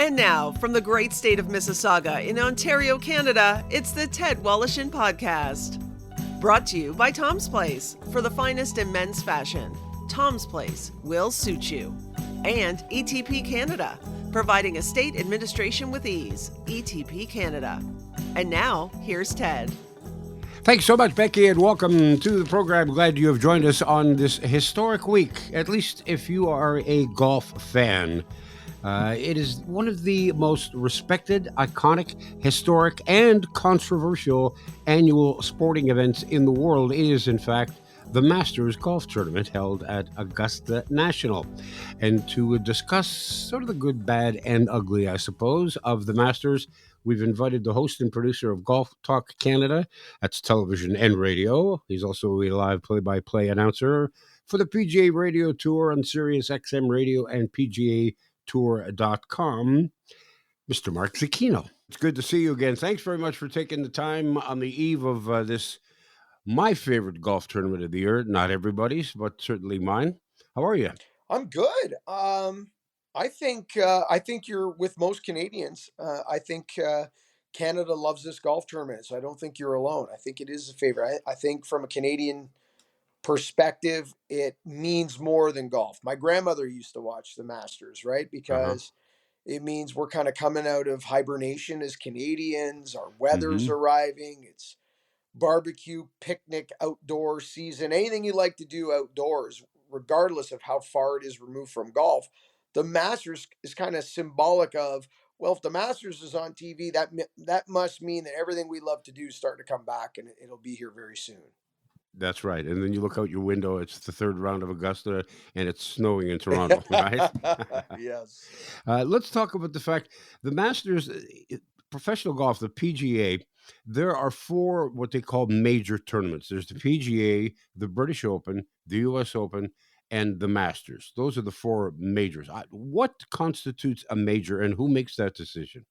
And now, from the great state of Mississauga in Ontario, Canada, it's the Ted Wallachin Podcast. Brought to you by Tom's Place. For the finest in men's fashion, Tom's Place will suit you. And ETP Canada, providing estate administration with ease. ETP Canada. And now, here's Ted. Thanks so much, Becky, and welcome to the program. Glad you have joined us on this historic week, at least if you are a golf fan. It is one of the most respected, iconic, historic, and controversial annual sporting events in the world. It is, in fact, the Masters Golf Tournament held at Augusta National. And to discuss sort of the good, bad, and ugly, I suppose, of the Masters, we've invited the host and producer of Golf Talk Canada. That's television and radio. He's also a live play-by-play announcer for the PGA Radio Tour on Sirius XM Radio and PGA Tour.com, Mr. Mark Zecchino. It's good to see you again. Thanks very much for taking the time on the eve of this, my favorite golf tournament of the year. Not everybody's, but certainly mine. How are you? I'm good. I think you're with most Canadians. I think Canada loves this golf tournament, so I don't think you're alone. I think it is a favorite. I think from a Canadian perspective, it means more than golf. My grandmother used to watch the Masters, right? Because it means we're kind of coming out of hibernation as Canadians. Our weather's arriving. It's barbecue, picnic, outdoor season, anything you like to do outdoors, regardless of how far it is removed from golf. The Masters is kind of symbolic of, well, if the Masters is on TV, that must mean that everything we love to do is starting to come back, and it'll be here very soon. That's right. And then you look out your window, it's the third round of Augusta, and it's snowing in Toronto, right? Yes. Let's talk about the fact the Masters, professional golf, the PGA, there are four what they call major tournaments. There's the PGA, the British Open, the US Open, and the Masters. Those are the four majors. What constitutes a major, and who makes that decision?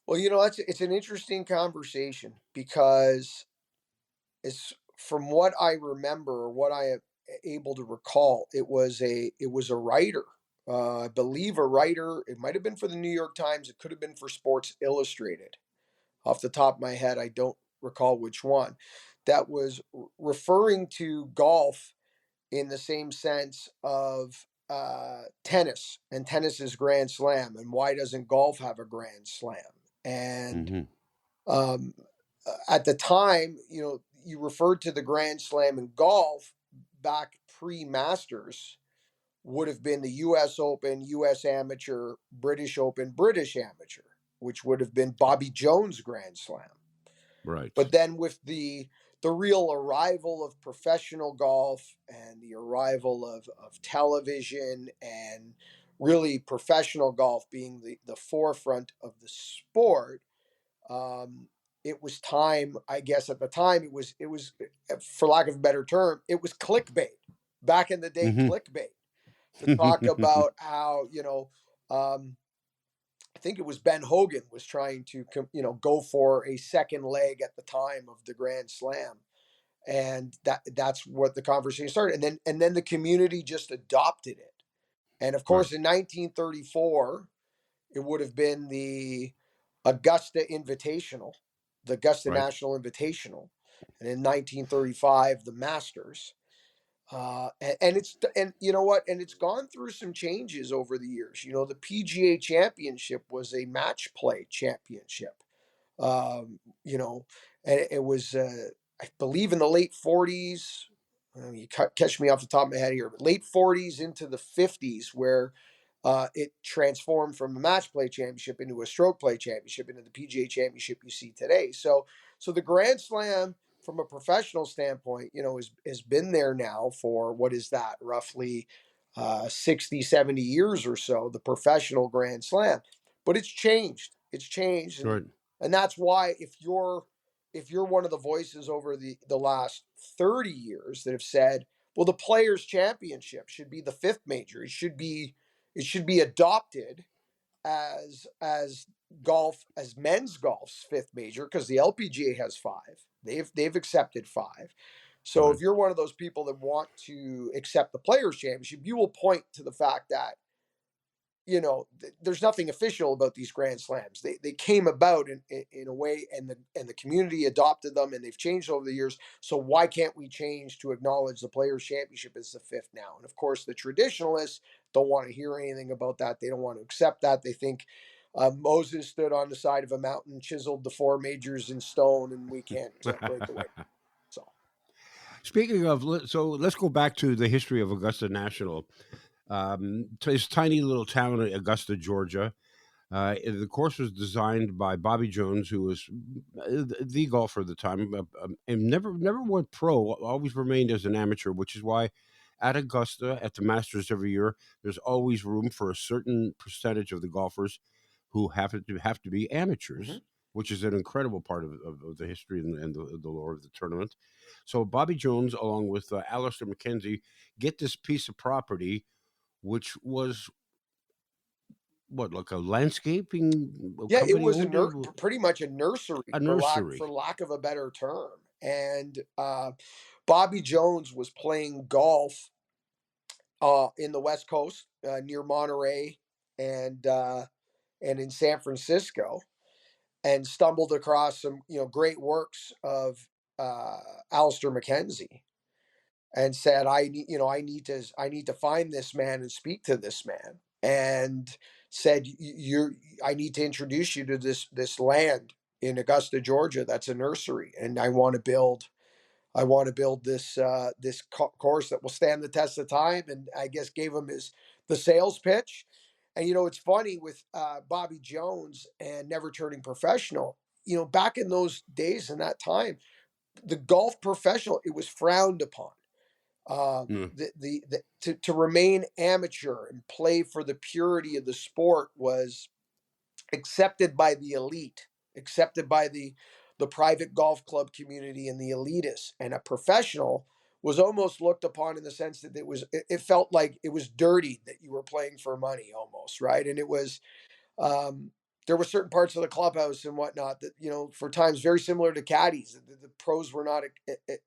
Well, it's an interesting conversation because it's from what I remember, or what I am able to recall, it was a writer. I believe a writer. It might have been for the New York Times. It could have been for Sports Illustrated. Off the top of my head, I don't recall which one. That was referring to golf in the same sense of tennis, and tennis is Grand Slam, and why doesn't golf have a Grand Slam? And at the time, you referred to the Grand Slam in golf back pre-Masters would have been the U.S. Open, U.S. Amateur, British Open, British Amateur, which would have been Bobby Jones' Grand Slam. Right. But then with the real arrival of professional golf and the arrival of television and really professional golf being the forefront of the sport, it was time, I guess at the time, it was, for lack of a better term, it was clickbait. Back in the day, clickbait. To talk about how, I think it was Ben Hogan was trying to, go for a second leg at the time of the Grand Slam. And that's what the conversation started. And then the community just adopted it. And of course, in 1934, it would have been the Augusta Invitational, the Augusta National Invitational. And in 1935, the Masters. And you know what? And it's gone through some changes over the years. The PGA Championship was a match play championship. And it was, I believe, in the late 40s. You catch me off the top of my head here, but late 40s into the 50s, where it transformed from a match play championship into a stroke play championship, into the PGA Championship you see today. So the Grand Slam, from a professional standpoint, has been there now for, what is that, roughly 60, 70 years or so, the professional Grand Slam. But it's changed. It's changed. And that's why if you're one of the voices over the last 30 years that have said, well, the Players' Championship should be the fifth major. It should be adopted as golf, as men's golf's fifth major, because the LPGA has five. They've accepted five. So if you're one of those people that want to accept the Players' Championship, you will point to the fact that there's nothing official about these Grand Slams. They came about in a way, and the community adopted them, and they've changed over the years. So why can't we change to acknowledge the Players Championship as the fifth now? And of course, the traditionalists don't want to hear anything about that. They don't want to accept that. They think Moses stood on the side of a mountain, chiseled the four majors in stone, and we can't break away. So, Speaking of, so let's go back to the history of Augusta National. This tiny little town in Augusta, Georgia. The course was designed by Bobby Jones, who was the golfer at the time, and never went pro. Always remained as an amateur, which is why at Augusta, at the Masters every year, there's always room for a certain percentage of the golfers who have to be amateurs, which is an incredible part of the history and the lore of the tournament. So Bobby Jones, along with Alistair McKenzie, get this piece of property, which was what, like a landscaping yeah, it company was owned it? pretty much a nursery, A for lack nursery. of a better term. And Bobby Jones was playing golf in the West Coast, near Monterey and in San Francisco, and stumbled across some great works of Alistair McKenzie, and said, I need to find this man and speak to this man, and said, I need to introduce you to this land in Augusta, Georgia, that's a nursery, and I want to build this course that will stand the test of time. And I guess gave him the sales pitch. And it's funny with Bobby Jones and never turning professional. Back in those days and that time, the golf professional, it was frowned upon. Mm, To remain amateur and play for the purity of the sport was accepted by the elite, accepted by the private golf club community and the elitists, and a professional was almost looked upon in the sense that it felt like it was dirty, that you were playing for money almost, right? And it was there were certain parts of the clubhouse and whatnot that for times very similar to caddies, the pros were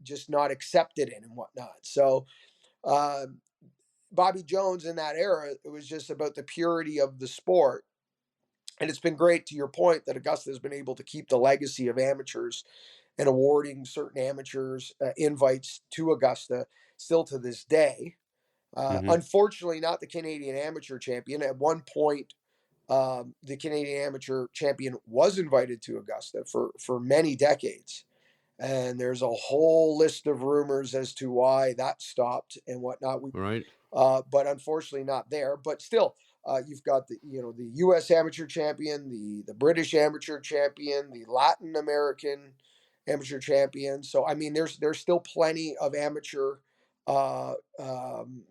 just not accepted in and whatnot. So uh, Bobby Jones in that era, it was just about the purity of the sport. And it's been great, to your point, that Augusta has been able to keep the legacy of amateurs and awarding certain amateurs invites to Augusta still to this day. hmm Unfortunately, not the Canadian Amateur Champion. At one point, the Canadian Amateur Champion was invited to Augusta for many decades. And there's a whole list of rumors as to why that stopped and whatnot. Right. But unfortunately not there. But still, you've got the U.S. Amateur Champion, the British Amateur Champion, the Latin American Amateur Champion. So I mean, there's still plenty of amateur uh, um,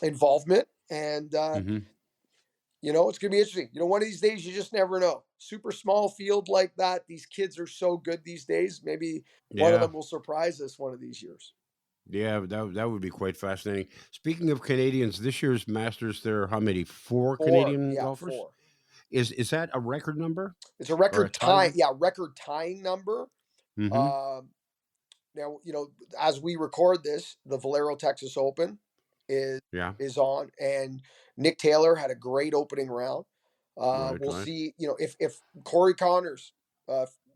involvement, and hmm it's gonna be interesting. One of these days, you just never know. Super small field like that. These kids are so good these days. Maybe one of Yeah. them will surprise us one of these years. Yeah, that would be quite fascinating. Speaking of Canadians, this year's Masters, there are how many? Four Four, Canadian yeah, golfers? four. Is that a record number It's a or a record tie, tie? yeah, record tying number. hmm Um, Now, as we record this, the Valero Texas Open is Yeah. is on, and Nick Taylor had a great opening round. Right. We'll Right. see, if Corey Connors,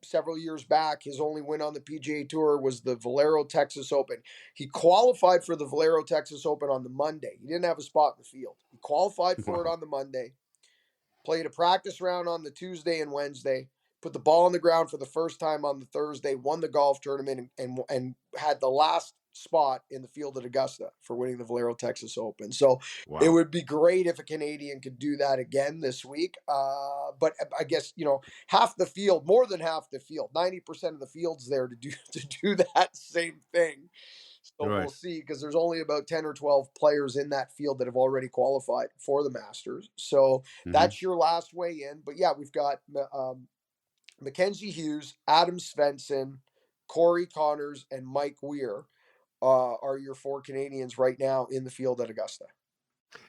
several years back, his only win on the PGA Tour was the Valero Texas Open. He qualified for the Valero Texas Open on the Monday. He didn't have a spot in the field. He qualified for it Wow. on the Monday, played a practice round on the Tuesday and Wednesday, put the ball on the ground for the first time on the Thursday, won the golf tournament, and had the last spot in the field at Augusta for winning the Valero Texas Open. So it Wow. would be great if a Canadian could do that again this week. But I guess half the field, more than half the field, 90% of the field's there to do that same thing. So we'll Right. see, because there's only about 10 or 12 players in that field that have already qualified for the Masters. So hmm that's your last way in. But yeah, we've got Mackenzie Hughes, Adam Svensson, Corey Connors, and Mike Weir are your four Canadians right now in the field at Augusta.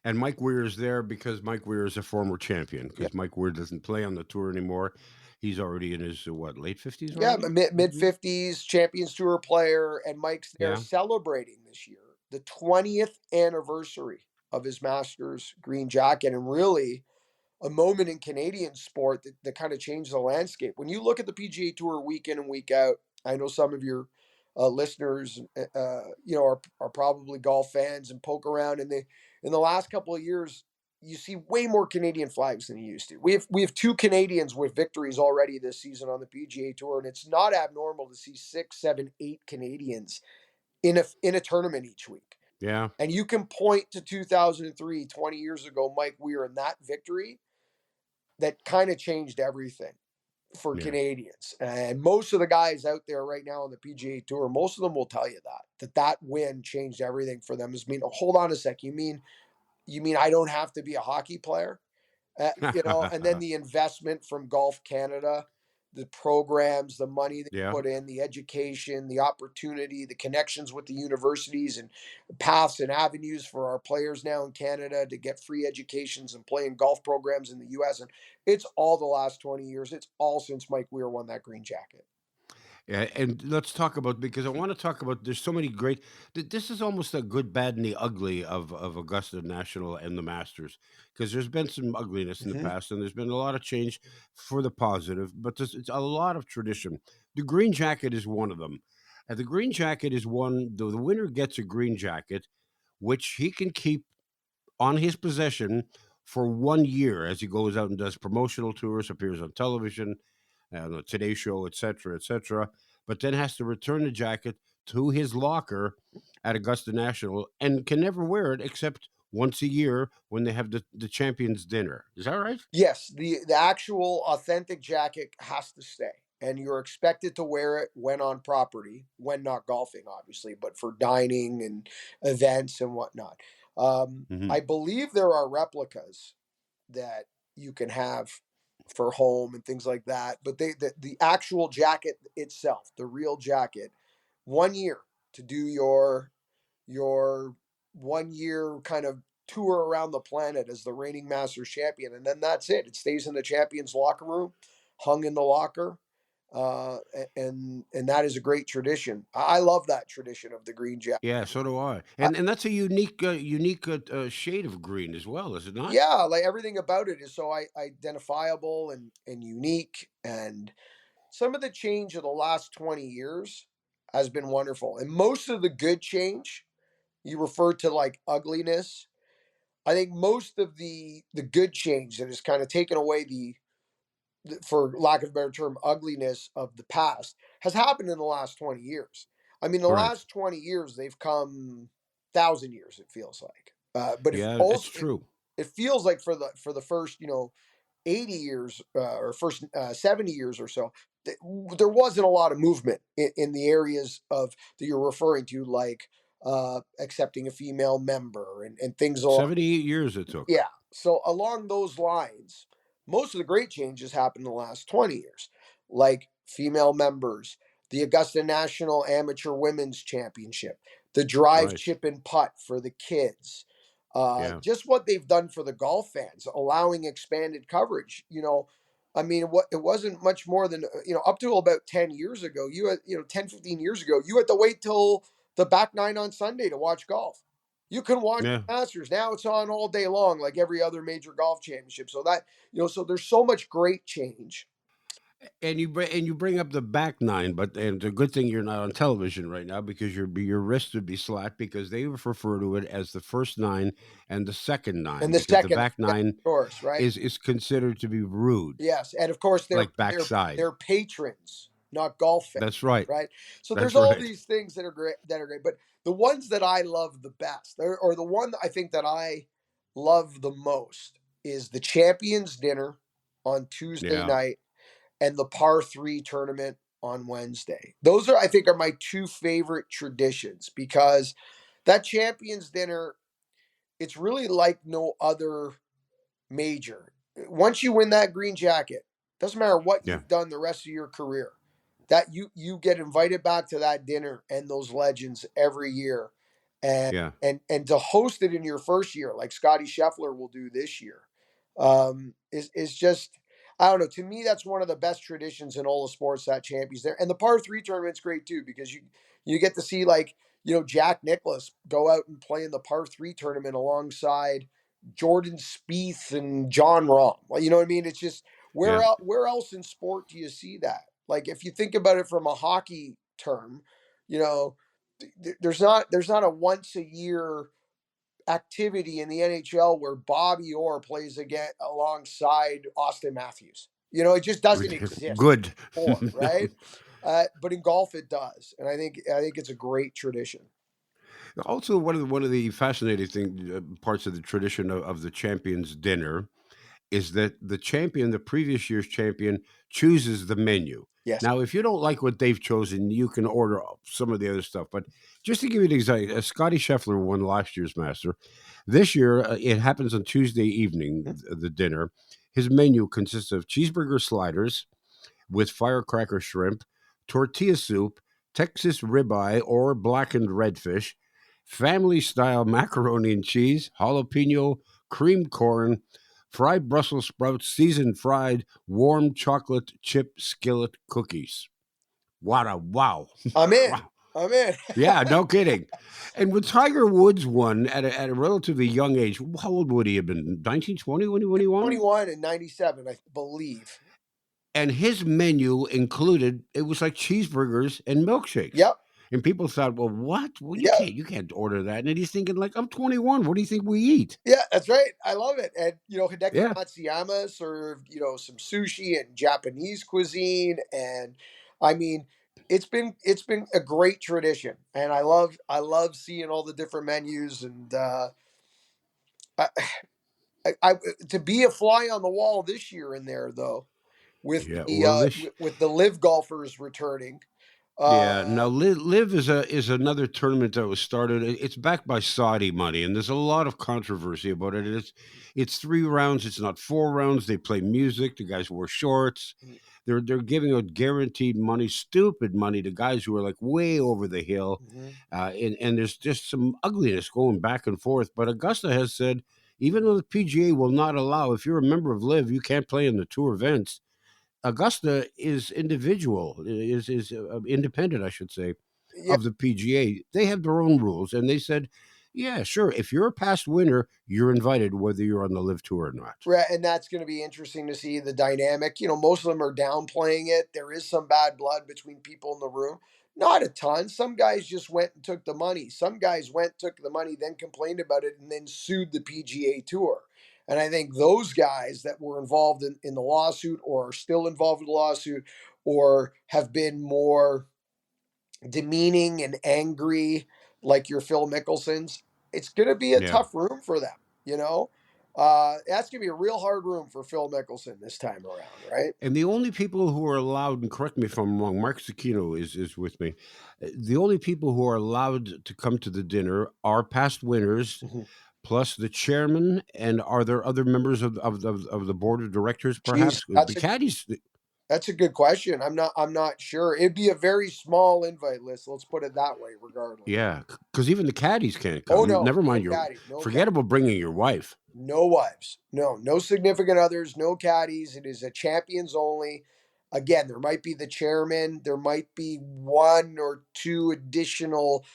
And Mike Weir is there because Mike Weir is a former champion. Yeah. Because Mike Weir doesn't play on the tour anymore. He's already in his late 50s Yeah, already. mid 50s, Champions Tour player, and Mike's there Yeah. celebrating this year the 20th anniversary of his Masters green jacket, and really a moment in Canadian sport that kind of changed the landscape. When you look at the PGA Tour week in and week out, I know some of your listeners, are probably golf fans and poke around. And in the last couple of years, you see way more Canadian flags than you used to. We have 2 Canadians with victories already this season on the PGA Tour, and it's not abnormal to see 6, 7, 8 Canadians in a tournament each week. Yeah. And you can point to 2003, 20 years ago, Mike Weir, and that victory that kind of changed everything for Canadians. And most of the guys out there right now on the PGA Tour, most of them will tell you that win changed everything for them. Hold on a sec. You mean I don't have to be a hockey player? And then the investment from Golf Canada, the programs, the money they put in, the education, the opportunity, the connections with the universities and paths and avenues for our players now in Canada to get free educations and play in golf programs in the US. And it's all the last 20 years. It's all since Mike Weir won that green jacket. Yeah, and let's talk about, because I want to talk about, there's so many great, this is almost a good, bad, and the ugly of Augusta National and the Masters, because there's been some ugliness in the past, and there's been a lot of change for the positive, but it's a lot of tradition. The green jacket is one of them. And the green jacket is one, the winner gets a green jacket, which he can keep on his possession for 1 year as he goes out and does promotional tours, appears on television, the Today Show, etc., but then has to return the jacket to his locker at Augusta National and can never wear it except once a year when they have the champions dinner. Is that right? Yes, the actual authentic jacket has to stay, and you're expected to wear it when on property, when not golfing, obviously, but for dining and events and whatnot. I believe there are replicas that you can have for home and things like that, but the actual jacket itself, the real jacket, 1 year to do your 1 year kind of tour around the planet as the reigning Masters champion, and then that's it. It stays in the champions locker room, hung in the locker, and that is a great tradition. I love that tradition of the green jacket. Yeah, so do I. Uh, And that's a unique shade of green as well, is it not? yeah, like everything about it is so identifiable and unique, and some of the change of the last 20 years has been wonderful, and most of the good change you referred to like ugliness. I think most of the good change that has kind of taken away for lack of a better term, ugliness of the past has happened in the last 20 years. I mean, the Right. last 20 years they've come 1,000 years. It feels like, but if Yeah, it's also true. it feels like for the first 80 years or first 70 years or so, there wasn't a lot of movement in the areas of that you're referring to, like accepting a female member and things along. 78 years it took. Yeah. So along those lines, most of the great changes happened in the last 20 years, like female members, the Augusta National Amateur Women's Championship, the drive, Right. chip, and putt for the kids. Yeah. Just what they've done for the golf fans, allowing expanded coverage. I mean, it wasn't much more than, up to about 10 years ago, 10, 15 years ago, you had to wait till the back nine on Sunday to watch golf. You can watch Yeah. the Masters. Now it's on all day long, like every other major golf championship. So so there's so much great change. And you bring up the back nine, but and it's a good thing you're not on television right now, because your wrist would be slapped, because they refer to it as the first nine and the second nine, And the because the second, back yeah, nine of course, right? is considered to be rude, Yes, and of course like backside. they're patrons, not golf fans, That's right. right? So there's That's all right. these things that are great. But the ones that I love the best, or the one that I think that I love the most, is the Champions Dinner on Tuesday Yeah. night and the Par Three tournament on Wednesday. Those I think are my two favorite traditions, because that Champions Dinner, it's really like no other major. Once you win that green jacket, doesn't matter what Yeah. you've done the rest of your career, that you get invited back to that dinner and those legends every year, and Yeah. and to host it in your first year, like Scotty Scheffler will do this year, is just, I don't know. To me, that's one of the best traditions in all the sports, that champions there, and the Par Three tournament's great too, because you get to see, like, Jack Nicklaus go out and play in the par 3 tournament alongside Jordan Spieth and John Rahm. Well, you know what I mean? It's just Yeah. where else in sport do you see that? Like if you think about it from a hockey term, there's not a once a year activity in the NHL where Bobby Orr plays again alongside Austin Matthews. It just doesn't exist. Good. Sport, right? But in golf, it does, and I think it's a great tradition. Also, one of the fascinating parts of the tradition of the champions dinner is that the champion, the previous year's champion, chooses the menu. Yes. Now, if you don't like what they've chosen, you can order some of the other stuff. But just to give you an example, Scotty Scheffler won last year's Master. This year, it happens on Tuesday evening, the dinner. His menu consists of cheeseburger sliders with firecracker shrimp, tortilla soup, Texas ribeye or blackened redfish, family style macaroni and cheese, jalapeno, creamed corn, fried Brussels sprouts, seasoned fried, warm chocolate chip skillet cookies. Wow. I'm in. Wow. I'm in. Yeah, no kidding. And when Tiger Woods won at a relatively young age, how old would he have been? 19, 20 when he won? 21 and 97, I believe. And his menu included, it was like cheeseburgers and milkshakes. Yep. And people thought, well, what? Well, Yeah. you can't order that. And he's thinking, like, I'm 21. What do you think we eat? Yeah, that's right. I love it. And Hideki Yeah. Matsuyama served, some sushi and Japanese cuisine. And I mean, it's been a great tradition. And I love seeing all the different menus. And I to be a fly on the wall this year in there though, with Yeah. the Well, with the live golfers returning. yeah. Now, Live is another tournament that was started. It's backed by Saudi money, and there's a lot of controversy about it. It's 3 rounds. It's not 4 rounds. They play music. The guys wear shorts. They're giving out guaranteed money, stupid money to guys who are like way over the hill, and there's just some ugliness going back and forth. But Augusta has said, even though the PGA will not allow, if you're a member of Live, you can't play in the tour events. Augusta is independent, I should say, Yeah. of the PGA. They have their own rules, and they said, yeah, sure. If you're a past winner, you're invited, whether you're on the Live Tour or not. Right, and that's going to be interesting to see the dynamic. Most of them are downplaying it. There is some bad blood between people in the room. Not a ton. Some guys just went and took the money. Some guys went, took the money, then complained about it, and then sued the PGA Tour. And I think those guys that were involved in the lawsuit or are still involved in the lawsuit or have been more demeaning and angry, like your Phil Mickelsons, it's going to be a Yeah. tough room for them. That's going to be a real hard room for Phil Mickelson this time around, right? And the only people who are allowed, and correct me if I'm wrong, Mark Zecchino is with me. The only people who are allowed to come to the dinner are past winners, plus the chairman. And are there other members of the board of directors, perhaps? The caddies. That's a good question. I'm not sure. It'd be a very small invite list. Let's put it that way, regardless. Yeah, because even the caddies can't come. Oh no, never mind forget about bringing your wife. No wives. No significant others. No caddies. It is a champions only. Again, there might be the chairman. There might be 1 or 2 additional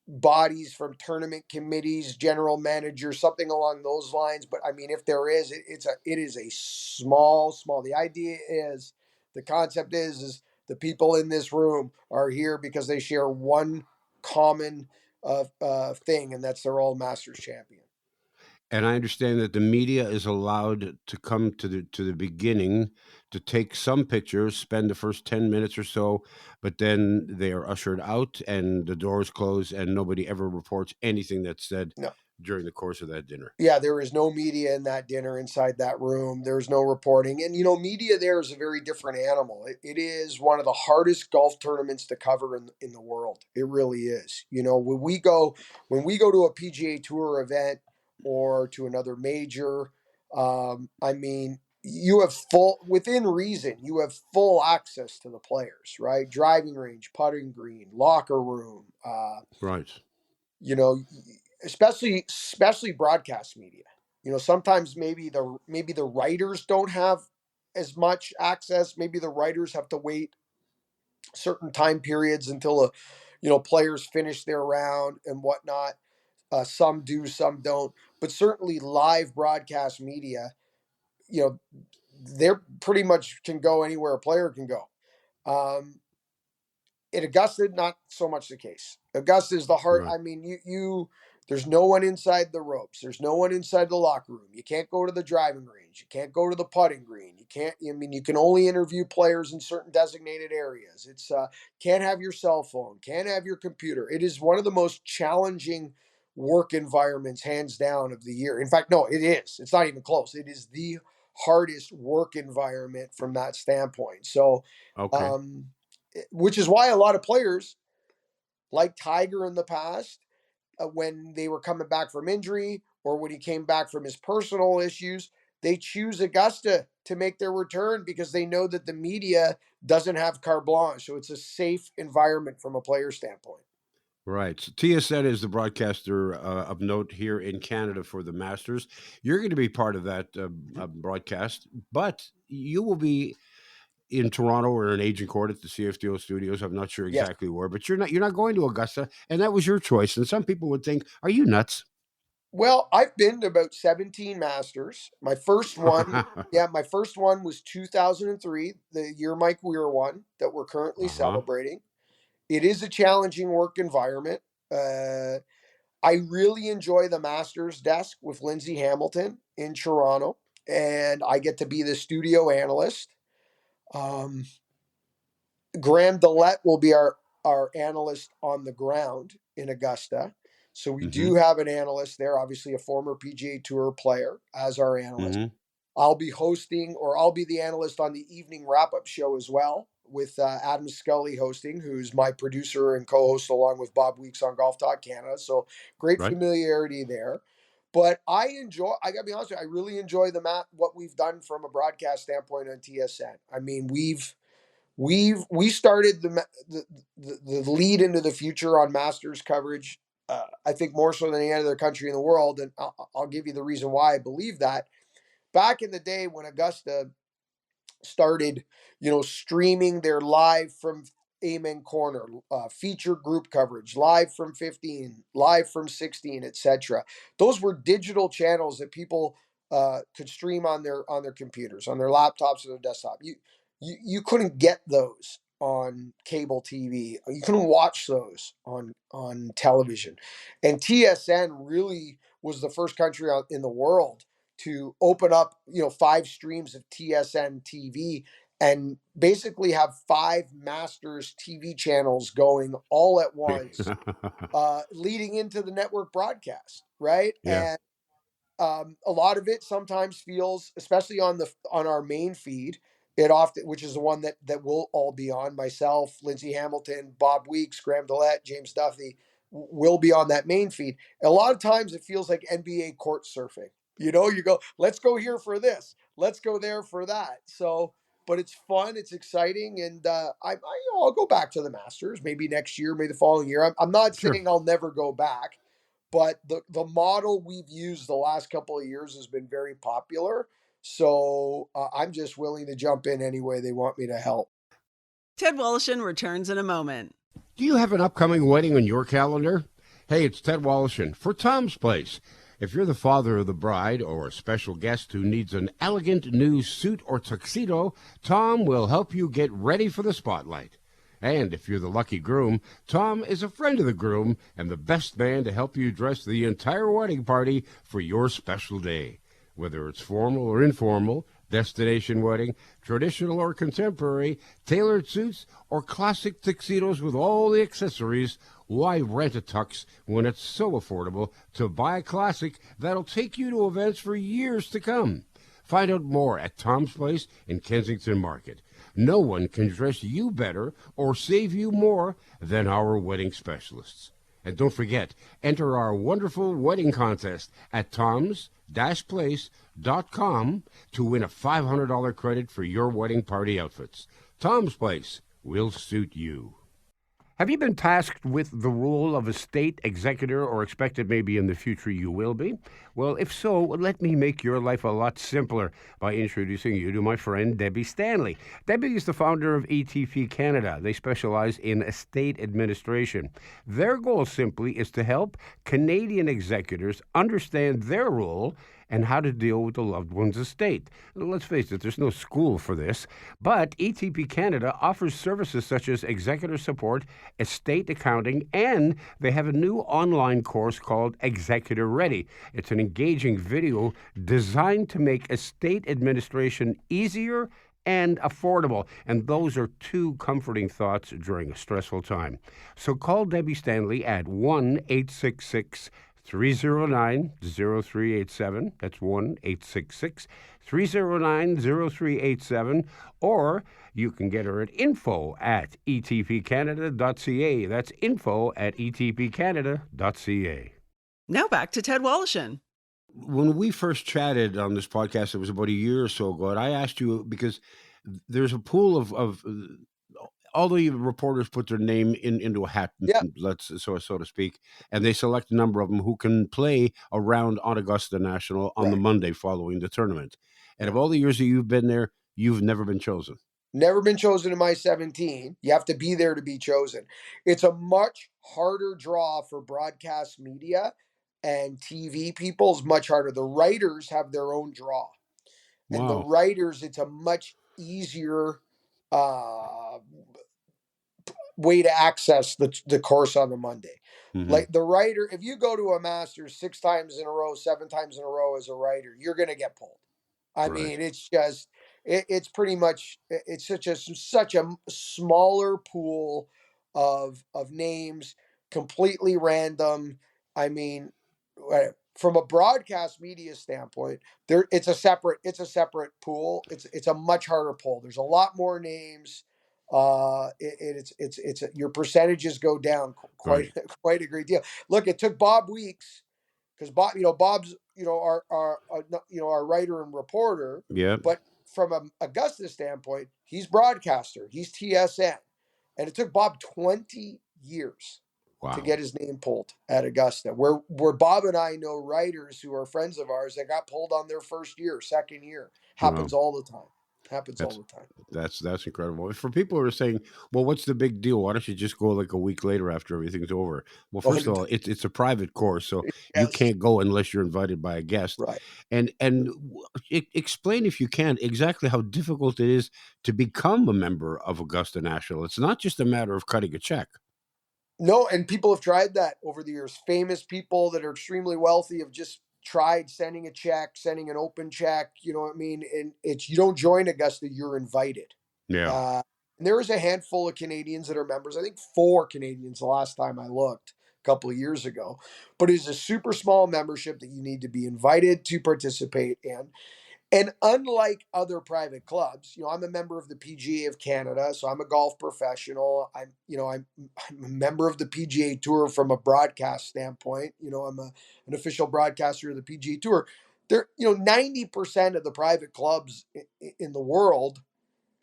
bodies from tournament committees, general manager, something along those lines. But I mean, if there is, it is a small. The idea is, the concept is the people in this room are here because they share one common thing, and that's they're all Masters champion. And I understand that the media is allowed to come to the beginning to take some pictures, spend the first 10 minutes or so, but then they are ushered out and the doors close and nobody ever reports anything that's said during the course of that dinner. Yeah, there is no media in that dinner inside that room. There's no reporting. And, media there is a very different animal. It is one of the hardest golf tournaments to cover in the world. It really is. When we go to a PGA Tour event or to another major, I mean, you have within reason, you have full access to the players, right? Driving range, putting green, locker room. Right. Especially broadcast media. Sometimes maybe the writers don't have as much access. Maybe the writers have to wait certain time periods until players finish their round and whatnot. Some do, some don't. But certainly live broadcast media, you know, they're pretty much can go anywhere a player can go. At Augusta, not so much the case. Augusta is the heart. Right. I mean, there's no one inside the ropes. There's no one inside the locker room. You can't go to the driving range. You can't go to the putting green. You can't. I mean, you can only interview players in certain designated areas. It's can't have your cell phone. Can't have your computer. It is one of the most challenging work environments, hands down, of the year. In fact, no, it is. It's not even close. It is the hardest work environment from that standpoint. So, Okay. um, which is why a lot of players like Tiger in the past, when they were coming back from injury or when he came back from his personal issues, they choose Augusta to make their return because they know that the media doesn't have carte blanche. So it's a safe environment from a player standpoint. Right. So TSN is the broadcaster of note here in Canada for the Masters. You're going to be part of that broadcast, but you will be in Toronto or an agent court at the CFDO studios. I'm not sure Yes. exactly where, but you're not going to Augusta, and that was your choice. And some people would think, "Are you nuts?" Well, I've been to about 17 Masters. My first one, my first one was 2003, the year Mike Weir won that we're currently Uh-huh. celebrating. It is a challenging work environment. I really enjoy the Masters desk with Lindsay Hamilton in Toronto, and I get to be the studio analyst. Um, Graham Dillette will be our analyst on the ground in Augusta. So we Mm-hmm. do have an analyst there, obviously a former PGA Tour player as our analyst. Mm-hmm. I'll be hosting, or I'll be the analyst on the evening wrap-up show as well, with Adam Scully hosting, who's my producer and co-host along with Bob Weeks on Golf Talk Canada. So great Right. familiarity there. But I gotta be honest with you, I really enjoy what we've done from a broadcast standpoint on TSN. I mean, we started the lead into the future on Masters coverage. I think more so than any other country in the world, and I'll give you the reason why I believe that. Back in the day when Augusta started, streaming their live from Amen Corner, feature group coverage, live from 15, live from 16, etc. Those were digital channels that people could stream on their computers, on their laptops, or their desktop. You couldn't get those on cable TV. You couldn't watch those on television, and TSN really was the first country in the world to open up, 5 streams of TSN TV and basically have 5 Masters TV channels going all at once, leading into the network broadcast, right? Yeah. And a lot of it sometimes feels, especially on our main feed, it often, which is the one that we'll all be on, myself, Lindsay Hamilton, Bob Weeks, Graham Dillette, James Duffy, will be on that main feed. A lot of times it feels like NBA court surfing. You go, let's go here for this, let's go there for that. So, but it's fun, it's exciting, and I'll go back to the Masters maybe next year, maybe the following year. I'm not Sure. saying I'll never go back, but the model we've used the last couple of years has been very popular. So I'm just willing to jump in any way they want me to help. Ted Wallachin returns in a moment. Do you have an upcoming wedding on your calendar? Hey, it's Ted Wallachin for Tom's Place. If you're the father of the bride or a special guest who needs an elegant new suit or tuxedo, Tom will help you get ready for the spotlight. And if you're the lucky groom, Tom is a friend of the groom and the best man to help you dress the entire wedding party for your special day. Whether it's formal or informal, destination wedding, traditional or contemporary, tailored suits, or classic tuxedos with all the accessories, why rent a tux when it's so affordable to buy a classic that'll take you to events for years to come? Find out more at Tom's Place in Kensington Market. No one can dress you better or save you more than our wedding specialists. And don't forget, enter our wonderful wedding contest at toms-place.com to win a $500 credit for your wedding party outfits. Tom's Place will suit you. Have you been tasked with the role of a state executor or expected maybe in the future you will be? Well, if so, let me make your life a lot simpler by introducing you to my friend Debbie Stanley. Debbie is the founder of ETP Canada. They specialize in estate administration. Their goal simply is to help Canadian executors understand their role and how to deal with the loved one's estate. Let's face it, there's no school for this, but ETP Canada offers services such as executor support, estate accounting, and they have a new online course called Executor Ready. It's an engaging video designed to make estate administration easier and affordable. And those are two comforting thoughts during a stressful time. So call Debbie Stanley at 1-866 309 0387. That's 1-866 309 0387. Or you can get her at info at etpcanada.ca. That's info at etpcanada.ca. Now back to Ted Wallachin. When we first chatted on this podcast, it was about a year or so ago, and I asked you because there's a pool of all the reporters put their name into a hat, Yeah. so to speak, and they select a number of them who can play around on Augusta National on the Monday following the tournament. And of all the years that you've been there, you've never been chosen. Never been chosen in my 17. You have to be there to be chosen. It's a much harder draw for broadcast media and TV people. Is much harder. The writers have their own draw. And the Wow. writers, it's a much easier way to access the course on the Monday. Mhm. Like the writer, if you go to a Masters 6 times in a row, 7 times in a row as a writer, you're going to get pulled. I Right. mean, it's just, it's pretty much, it's such a smaller pool of names, completely random. I mean, from a broadcast media standpoint, it's a separate pool. It's a much harder pool. There's a lot more names. It's your percentages go down quite a great deal. Look, it took Bob Weeks, because Bob's our writer and reporter. Yeah. But from an Augusta standpoint, he's broadcaster, he's TSN, and it took Bob 20 years to get his name pulled at Augusta. Where Bob and I know writers who are friends of ours that got pulled on their first year, second year. Happens all the time. That's incredible. For people who are saying, well, what's the big deal? Why don't you just go like a week later after everything's over? Well, first of all, it's a private course, so you can't go unless you're invited by a guest. Right. And explain, if you can, exactly how difficult it is to become a member of Augusta National. It's not just a matter of cutting a check. No, and people have tried that over the years. Famous people that are extremely wealthy have just tried sending a check, sending an open check, you know what I mean? And you don't join Augusta, you're invited. Yeah. And there is a handful of Canadians that are members. I think 4 Canadians the last time I looked, a couple of years ago. But it's a super small membership that you need to be invited to participate in. And unlike other private clubs, I'm a member of the PGA of Canada, so I'm a golf professional. I'm a member of the PGA Tour from a broadcast standpoint. I'm an official broadcaster of the PGA Tour. 90% of the private clubs in the world,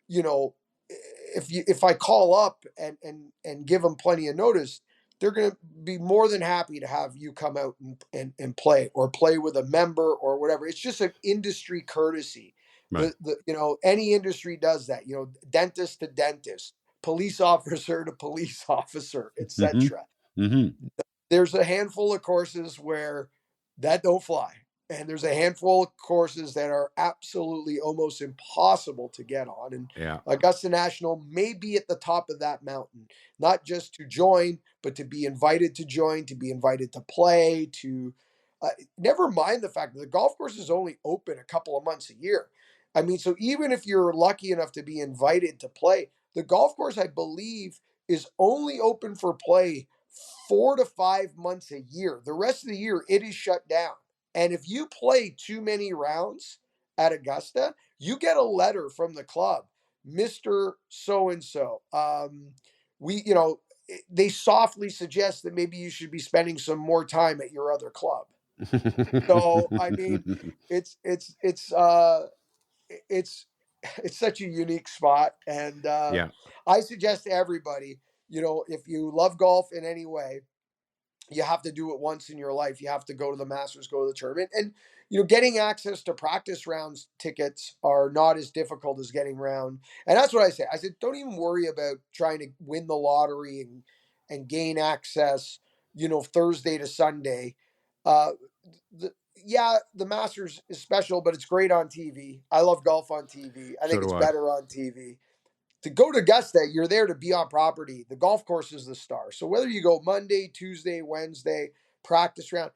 if I call up and give them plenty of notice, they're going to be more than happy to have you come out and play, or play with a member or whatever. It's just an industry courtesy. Right. Any industry does that. Dentist to dentist, police officer to police officer, etc. Mm-hmm. There's a handful of courses where that don't fly. And there's a handful of courses that are absolutely almost impossible to get on. And Augusta National may be at the top of that mountain, not just to join, but to be invited to join, to be invited to play, to never mind the fact that the golf course is only open a couple of months a year. I mean, so even if you're lucky enough to be invited to play, the golf course, I believe, is only open for play 4 to 5 months a year. The rest of the year, it is shut down. And if you play too many rounds at Augusta, you get a letter from the club, Mr. So-and-so. They softly suggest that maybe you should be spending some more time at your other club. So, I mean, it's such a unique spot. And I suggest to everybody, if you love golf in any way, you have to do it once in your life. You have to go to the Masters, go to the tournament. And, getting access to practice rounds tickets are not as difficult as getting round. And that's what I say. I said, don't even worry about trying to win the lottery and gain access, Thursday to Sunday. Uh, the Masters is special, but it's great on TV. I love golf on TV. I So think do it's I. better on TV. To go to Augusta, you're there to be on property. The golf course is the star. So whether you go Monday, Tuesday, Wednesday, practice round,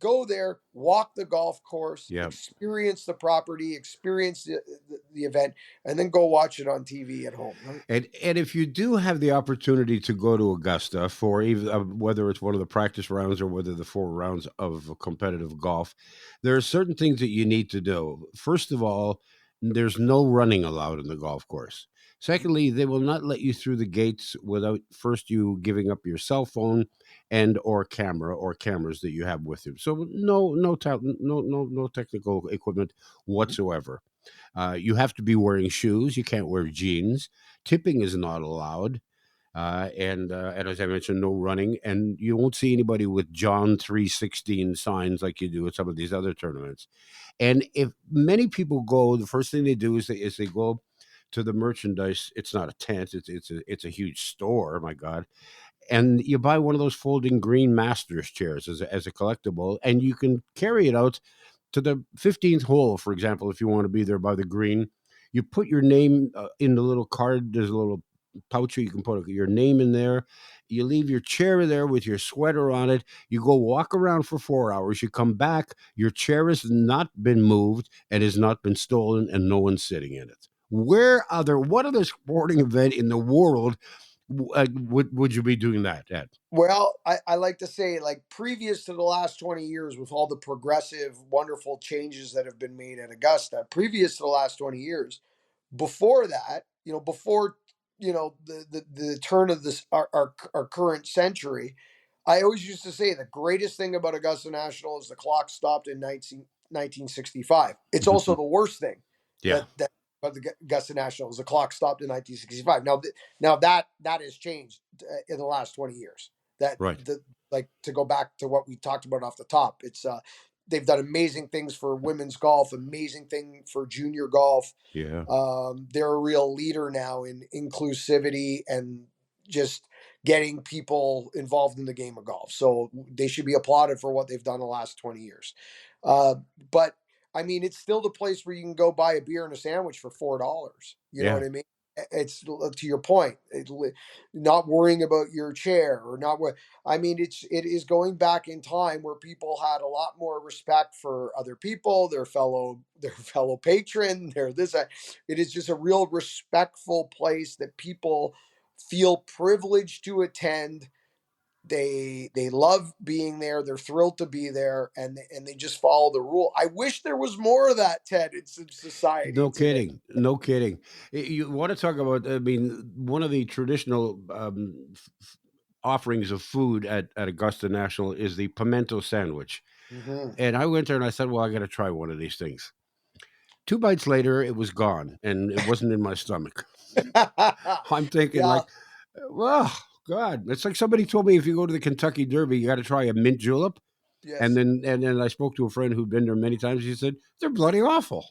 go there, walk the golf course, Yeah. experience the property, experience the event, and then go watch it on TV at home. Right? And if you do have the opportunity to go to Augusta for even whether it's one of the practice rounds or whether the 4 rounds of competitive golf, there are certain things that you need to do. First of all, there's no running allowed in the golf course. Secondly, they will not let you through the gates without first you giving up your cell phone and or camera or cameras that you have with you. So no technical equipment whatsoever. You have to be wearing shoes. You can't wear jeans. Tipping is not allowed. And as I mentioned, no running. And you won't see anybody with John 3:16 signs like you do at some of these other tournaments. And if many people go, the first thing they do is they go to the merchandise. It's not a tent. It's a huge store. My God. And you buy one of those folding green Masters chairs as a collectible, and you can carry it out to the 15th hole, for example, if you want to be there by the green. You put your name in the little card. There's a little pouch you can put your name in there. You leave your chair there with your sweater on it. You go walk around for 4 hours. You come back. Your chair has not been moved and has not been stolen, and no one's sitting in it. What other sporting event in the world would you be doing that at? Well, I like to say, like, previous to the last 20 years, with all the progressive, wonderful changes that have been made at Augusta, previous to the last 20 years, before that, before, the turn of this, our current century, I always used to say the greatest thing about Augusta National is the clock stopped in 1965. It's also the worst thing Yeah, that about the Augusta National is the clock stopped in 1965. Now that has changed in the last 20 years. That right. like, to go back to what we talked about off the top, it's they've done amazing things for women's golf, amazing thing for junior golf. Yeah. They're a real leader now in inclusivity and just getting people involved in the game of golf. So they should be applauded for what they've done the last 20 years. But I mean, it's still the place where you can go buy a beer and a sandwich for $4. You know Yeah. what I mean? It's to your point, not worrying about your chair or not. I mean, it is going back in time where people had a lot more respect for other people, their fellow patron, their this. It is just a real respectful place that people feel privileged to attend. They love being there. They're thrilled to be there, and they just follow the rule. I wish there was more of that, Ted, in society No today. kidding. No kidding. You want to talk about, I mean, one of the traditional offerings of food at Augusta National is the pimento sandwich. Hmm. And I went there and I said, well, I got to try one of these things. 2 bites later, it was gone and it wasn't in my stomach. I'm thinking, Yeah. like, well, God, it's like somebody told me if you go to the Kentucky Derby, you got to try a mint julep. And Yes. then I spoke to a friend who'd been there many times. He said, they're bloody awful.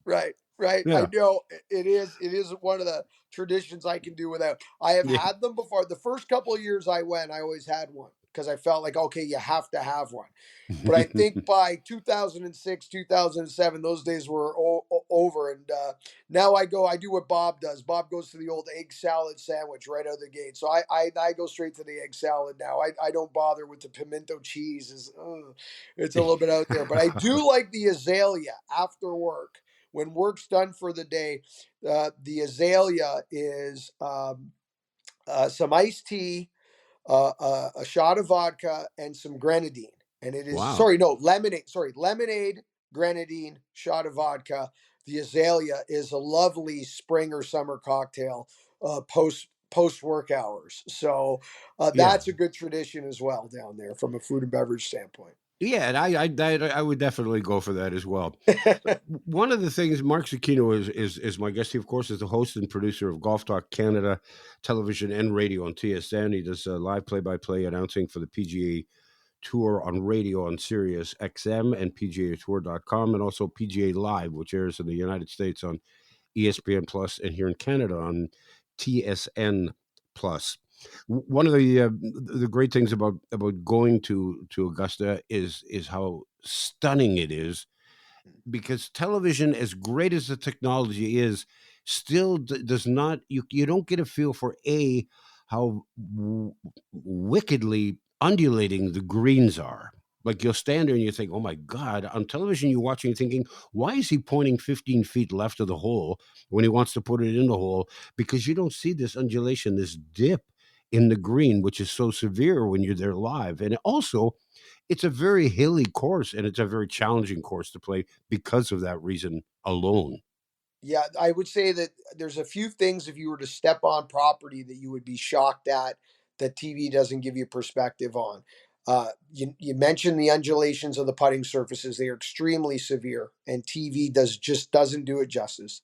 Right, right. I Yeah. know it is. It is one of the traditions I can do without. I have Yeah. had them before. The first couple of years I went, I always had one because I felt like, okay, you have to have one. But I think by 2006, 2007, those days were over. And now I do what Bob does. Bob goes to the old egg salad sandwich right out of the gate. So I go straight to the egg salad now. I don't bother with the pimento cheese. It's a little bit out there. But I do like the azalea after work. When work's done for the day, the azalea is some iced tea, a shot of vodka, and some grenadine. And it is, Wow. sorry, no, lemonade. Sorry, lemonade, grenadine, shot of vodka. The azalea is a lovely spring or summer cocktail post work hours. So Yeah. that's a good tradition as well down there from a food and beverage standpoint. Yeah, and I would definitely go for that as well. One of the things Mark Zecchino is my guest. He, of course, is the host and producer of Golf Talk Canada television and radio on TSN. He does live play-by-play announcing for the PGA Tour on radio on Sirius XM and PGAtour.com, and also PGA Live, which airs in the United States on ESPN Plus, and here in Canada on TSN Plus. One of the great things about going to Augusta is how stunning it is, because television, as great as the technology is, still does not, you don't get a feel for how wickedly undulating the greens are. Like, you'll stand there and you think, oh my God. On television, you're watching and thinking, why is he pointing 15 feet left of the hole when he wants to put it in the hole? Because you don't see this undulation, this dip in the green, which is so severe when you're there live. And also, it's a very hilly course, and it's a very challenging course to play because of that reason alone. Yeah, I would say that there's a few things, if you were to step on property, that you would be shocked at, that TV doesn't give you perspective on. You mentioned the undulations of the putting surfaces; they are extremely severe, and TV doesn't do it justice.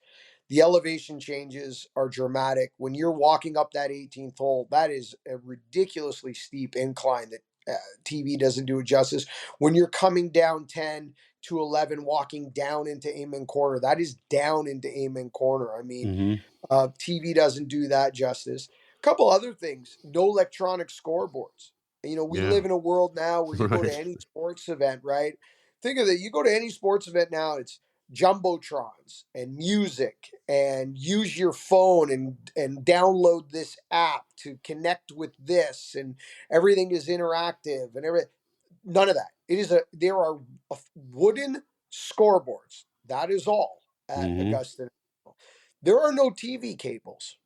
The elevation changes are dramatic. When you're walking up that 18th hole, that is a ridiculously steep incline that TV doesn't do it justice. When you're coming down 10 to 11, walking down into Amen Corner, that is down into Amen Corner. I mean, Hmm. TV doesn't do that justice. A couple other things: no electronic scoreboards. We Yeah. live in a world now where you go to Right. any sports event, right? Think of it. You go to any sports event now, it's jumbotrons and music, and use your phone and download this app to connect with this, and everything is interactive and everything. None of that. There are wooden scoreboards. That is all at Hmm. Augusta National. There are no TV cables.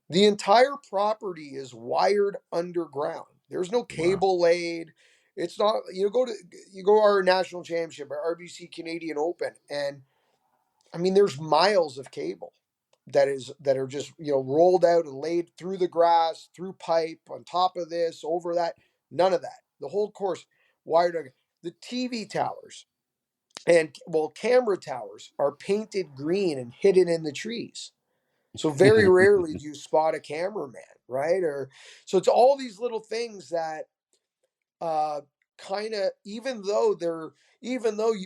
The entire property is wired underground. There's no Wow. cable laid. It's not. You go to our national championship, our RBC Canadian Open, and I mean, there's miles of cable that are just rolled out and laid through the grass, through pipe, on top of this, over that. None of that. The whole course wired. The TV towers and, well, camera towers are painted green and hidden in the trees. So very rarely do you spot a cameraman, right? Or so it's all these little things that uh, kind of, even though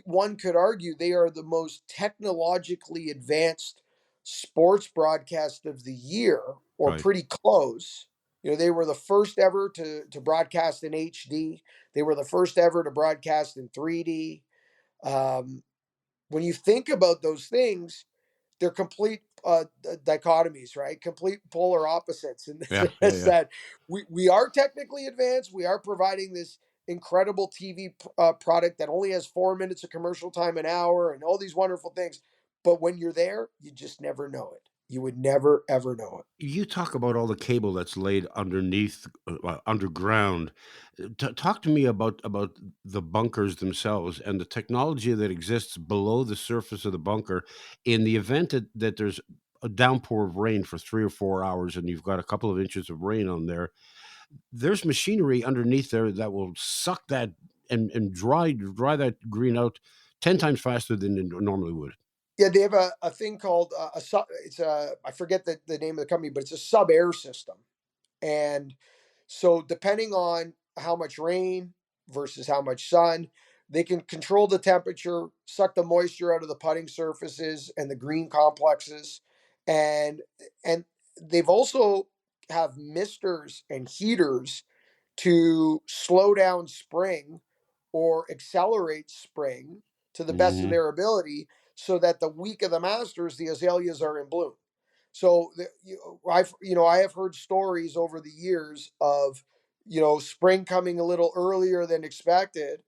one could argue they are the most technologically advanced sports broadcast of the year, or Right. pretty close. They were the first ever to broadcast in HD. They were the first ever to broadcast in 3D. Um, when you think about those things, they're complete dichotomies, right? Complete polar opposites in Yeah. the Yeah. sense Yeah. that we are technically advanced. We are providing this incredible TV product that only has 4 minutes of commercial time an hour and all these wonderful things. But when you're there, you just never know it. You would never, ever know it. You talk about all the cable that's laid underneath, underground. Talk to me about the bunkers themselves and the technology that exists below the surface of the bunker in the event that there's a downpour of rain for 3 or 4 hours and you've got a couple of inches of rain on there. There's machinery underneath there that will suck that and dry that green out 10 times faster than it normally would. Yeah, they have a thing called it's a, I forget the name of the company, but it's a sub air system. And so, depending on how much rain versus how much sun, they can control the temperature, suck the moisture out of the putting surfaces and the green complexes, and and they've also have misters and heaters to slow down spring or accelerate spring to the best of Hmm. their ability, so that the week of the Masters, the azaleas are in bloom. So I have heard stories over the years of spring coming a little earlier than expected,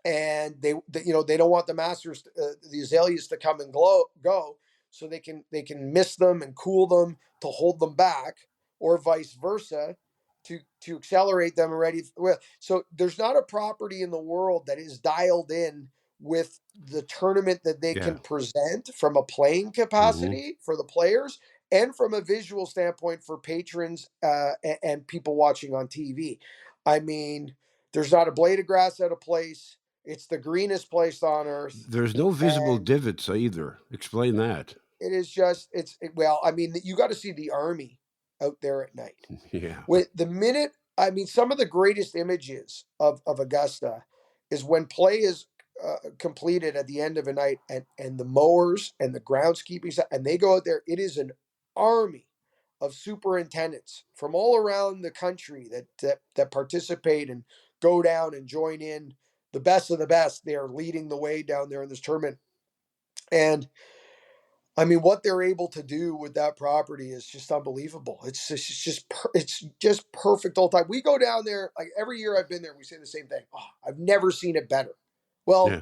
and they don't want the Masters, the azaleas, to come and go, so they can miss them and cool them to hold them back, or vice versa, to accelerate them already. Well, so there's not a property in the world that is dialed in with the tournament that they Yeah. can present from a playing Hmm. capacity for the players, and from a visual standpoint for patrons, and people watching on TV. I mean, There's not a blade of grass out of place. It's the greenest place on earth. There's no visible And divots either. Explain that. it is just, well, I mean, you got to see the Army out there at night. Yeah. With the minute, I mean, some of the greatest images of Augusta is when play is completed at the end of a night, and the mowers and the groundskeeping and they go out there. It is an army of superintendents from all around the country that participate and go down and join in. The best of the best, they are leading the way down there in this tournament. And I mean, what they're able to do with that property is just unbelievable. It's just perfect all the time. We go down there like every year I've been there. We say the same thing. Oh, I've never seen it better. Well, Yeah.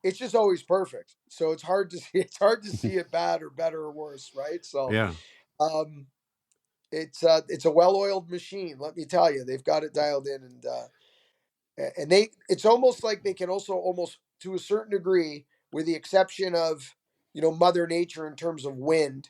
it's just always perfect. So it's hard to see. It's hard to see it bad or better or worse, right? So, Yeah. um, it's a well-oiled machine. Let me tell you, they've got it dialed in, and it's almost like they can also almost to a certain degree, with the exception of Mother Nature in terms of wind,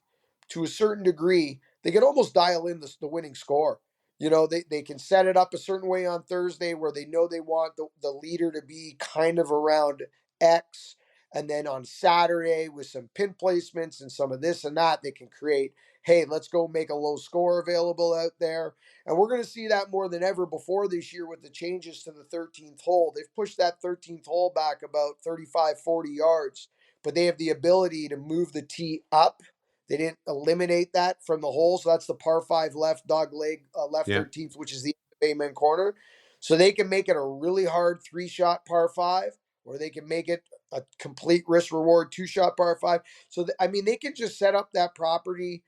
to a certain degree they can almost dial in the winning score. They can set it up a certain way on Thursday where they know they want the leader to be kind of around X, and then on Saturday with some pin placements and some of this and that, they can create, hey, let's go make a low score available out there. And we're going to see that more than ever before this year with the changes to the 13th hole. They've pushed that 13th hole back about 35, 40 yards, but they have the ability to move the tee up. They didn't eliminate that from the hole. So that's the par 5 left dog leg, left Yeah. 13th, which is the Amen corner. So they can make it a really hard 3-shot par 5, or they can make it a complete risk reward 2-shot par 5. So, I mean, they can just set up that property.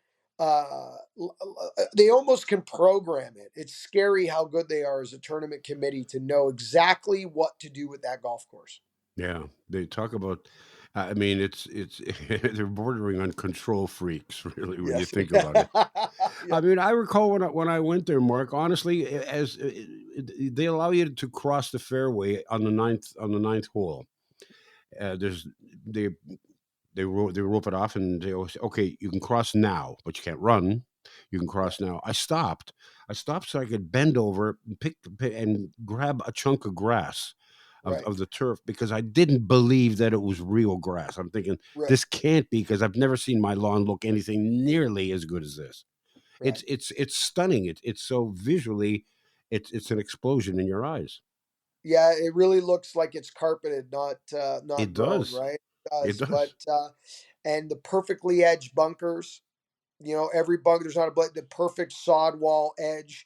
They almost can program it. It's scary how good they are as a tournament committee to know exactly what to do with that golf course. Yeah. They talk about. I mean, it's they're bordering on control freaks, really, when you Yes. think about it. Yeah. I mean, I recall when I went there, Mark. Honestly, as they allow you to cross the fairway on the ninth hole. There's they they rope it off and they always say, okay, you can cross now, but you can't run. You can cross now. I stopped so I could bend over and and grab a chunk of grass Right. of the turf because I didn't believe that it was real grass. I'm thinking Right. this can't be because I've never seen my lawn look anything nearly as good as this. Right. It's stunning. It's so visually, it's an explosion in your eyes. Yeah, it really looks like it's carpeted, not It grown, does. right? It It does, but does. and the perfectly edged bunkers. Every bunker, there's not a the perfect sod wall edge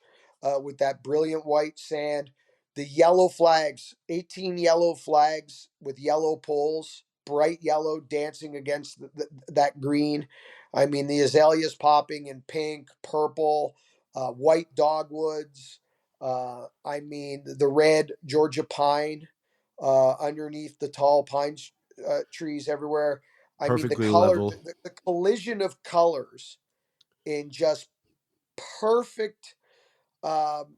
with that brilliant white sand. The yellow flags, 18 yellow flags with yellow poles, bright yellow dancing against that green. I mean, the azaleas popping in pink, purple, white dogwoods. I mean, the red Georgia pine underneath the tall pine trees everywhere. I mean, the Perfectly color, level. the collision of colors in just perfect um,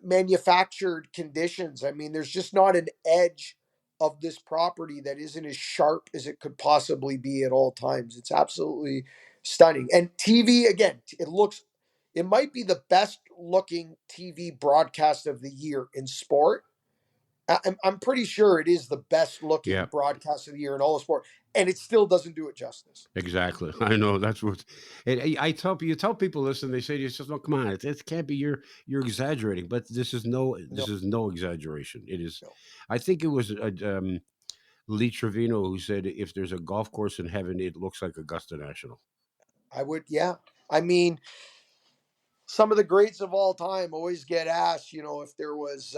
manufactured conditions. I mean, there's just not an edge of this property that isn't as sharp as it could possibly be at all times. It's absolutely stunning. And TV, again, it might be the best looking TV broadcast of the year in sport. I'm pretty sure it is the best looking Yeah. broadcast of the year in all of sport, and it still doesn't do it justice. Exactly. I know that's what I tell you tell people this and they say to yourself, no, come on, it can't be you're exaggerating. But No, this is no exaggeration. It is no. I think it was Lee Trevino who said if there's a golf course in heaven, it looks like Augusta National. I would, yeah. I mean, some of the greats of all time always get asked, if there was,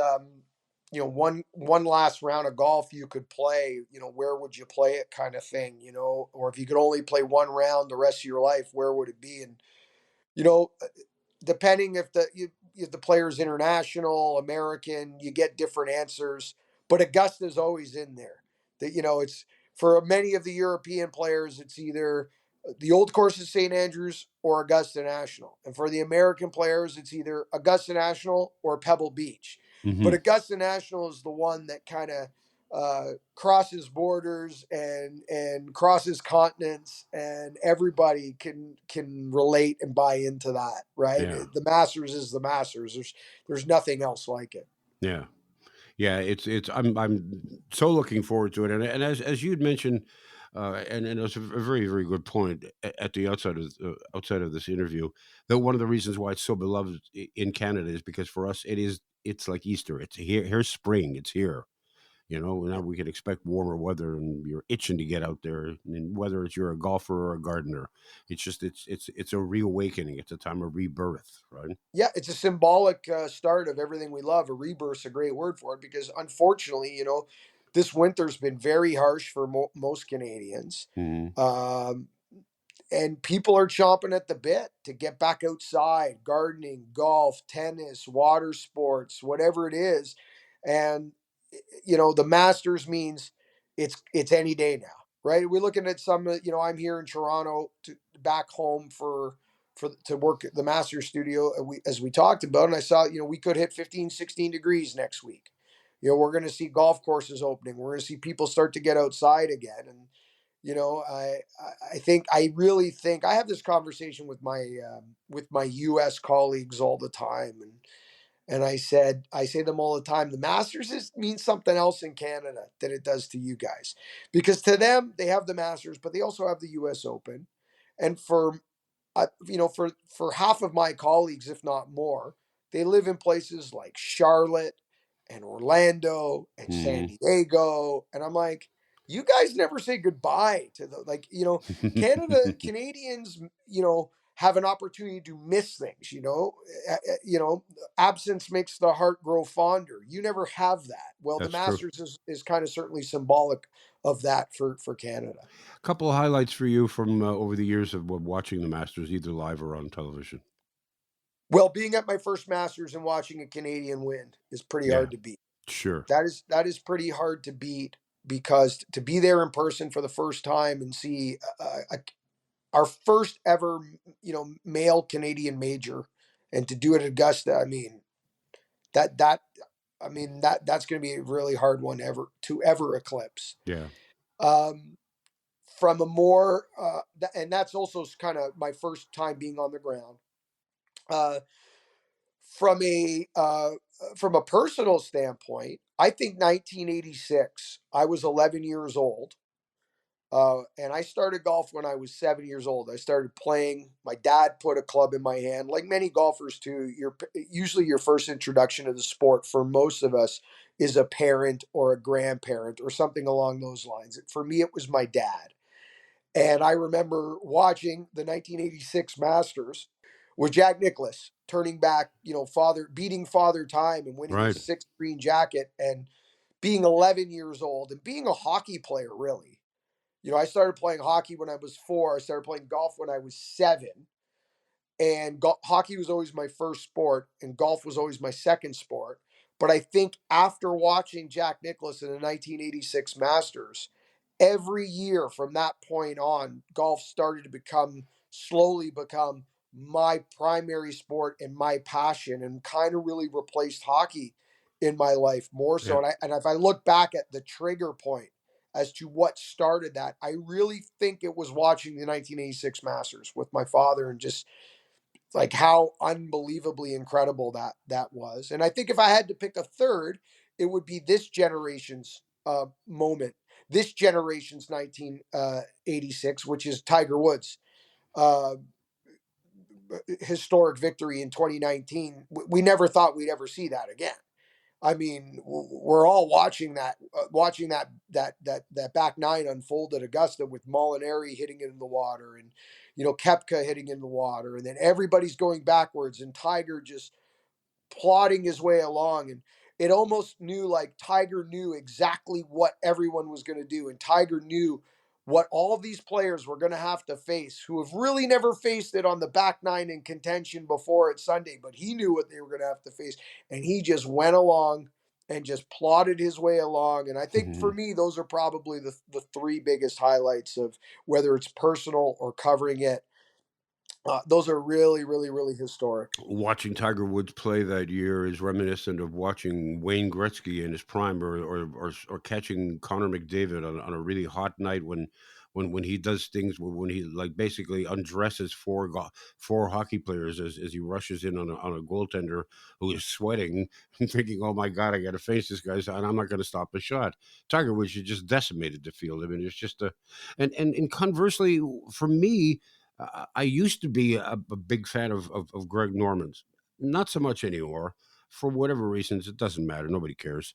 one last round of golf you could play, where would you play it, kind of thing, or if you could only play one round the rest of your life, where would it be? And you know, depending if the player's international, American, you get different answers. But Augusta's always in there. That it's for many of the European players, it's either the old course of St. Andrews or Augusta National, and for the American players, it's either Augusta National or Pebble Beach. But Hmm. Augusta National is the one that kind of crosses borders and crosses continents, and everybody can relate and buy into that, right? Yeah. The Masters is the Masters. There's nothing else like it. Yeah. Yeah, it's I'm so looking forward to it, and as you'd mentioned, and it was a very very good point at the outside of this interview, that one of the reasons why it's so beloved in Canada is because for us it's like Easter. It's here. Here's spring. It's here. Now we can expect warmer weather, and you're itching to get out there. And whether it's you're a golfer or a gardener, it's just it's a reawakening. It's a time of rebirth, right? Yeah, it's a symbolic start of everything we love. A rebirth's a great word for it because, unfortunately, this winter's been very harsh for most Canadians. Hmm. Um, and people are chomping at the bit to get back outside, gardening, golf, tennis, water sports, whatever it is. And the Masters means it's any day now, right? We're looking at some, I'm here in Toronto back home to work at the Masters studio, as we talked about, and I saw, we could hit 15, 16 degrees next week. We're going to see golf courses opening. We're going to see people start to get outside again. And I really think I have this conversation with my U.S. colleagues all the time, and I say to them all the time, the Masters means something else in Canada than it does to you guys, because to them they have the Masters, but they also have the U.S. Open, and for half of my colleagues, if not more, they live in places like Charlotte and Orlando and San Hmm. Diego. And I'm like, you guys never say goodbye to Canadians, have an opportunity to miss things, absence makes the heart grow fonder. You never have that. Well, the That's true. Masters is kind of certainly symbolic of that for Canada. A couple of highlights for you from over the years of watching the Masters, either live or on television. Well, being at my first Masters and watching a Canadian win is pretty Yeah, hard to beat. sure. That is pretty hard to beat because to be there in person for the first time and see our first ever, male Canadian major, and to do it at Augusta, that that that's going to be a really hard one ever eclipse. Yeah. Um, from a more and that's also kind of my first time being on the ground. Uh, from a personal standpoint, I think 1986. I was 11 years old, and I started golf when I was 7 years old. I started playing. My dad put a club in my hand, like many golfers too. Usually your first introduction to the sport for most of us is a parent or a grandparent or something along those lines. For me, it was my dad. And I remember watching the 1986 Masters with Jack Nicklaus turning back, father beating father time and winning Right. his sixth green jacket, and being 11 years old and being a hockey player, really. I started playing hockey when I was 4. I started playing golf when I was 7. And hockey was always my first sport, and golf was always my second sport. But I think after watching Jack Nicklaus in the 1986 Masters, every year from that point on, golf started to slowly become my primary sport and my passion, and kind of really replaced hockey in my life more so. Yeah. And if I look back at the trigger point as to what started that, I really think it was watching the 1986 Masters with my father, and just like how unbelievably incredible that was. And I think if I had to pick a third, it would be this generation's moment, this generation's 1986, which is Tiger Woods' uh, historic victory in 2019. We never thought we'd ever see that again. We're all watching that back nine unfold at Augusta, with Molinari hitting it in the water, and Kepka hitting in the water, and then everybody's going backwards, and Tiger just plodding his way along. And it almost knew like Tiger knew exactly what everyone was going to do, and Tiger knew what all these players were going to have to face, who have really never faced it on the back nine in contention before at Sunday, but he knew what they were going to have to face, and he just went along and just plodded his way along. And I think for me, those are probably the three biggest highlights of whether it's personal or covering it Those are really, really, really historic. Watching Tiger Woods play that year is reminiscent of watching Wayne Gretzky in his prime, or catching Connor McDavid on a really hot night when he does things when he like basically undresses four hockey players as he rushes in on a goaltender who is sweating and thinking, oh my god, I got to face this guy and I'm not going to stop a shot. Tiger Woods just decimated the field. I mean, it's just and conversely for me. I used to be a big fan of Greg Norman's. Not so much anymore. For whatever reasons, it doesn't matter. Nobody cares.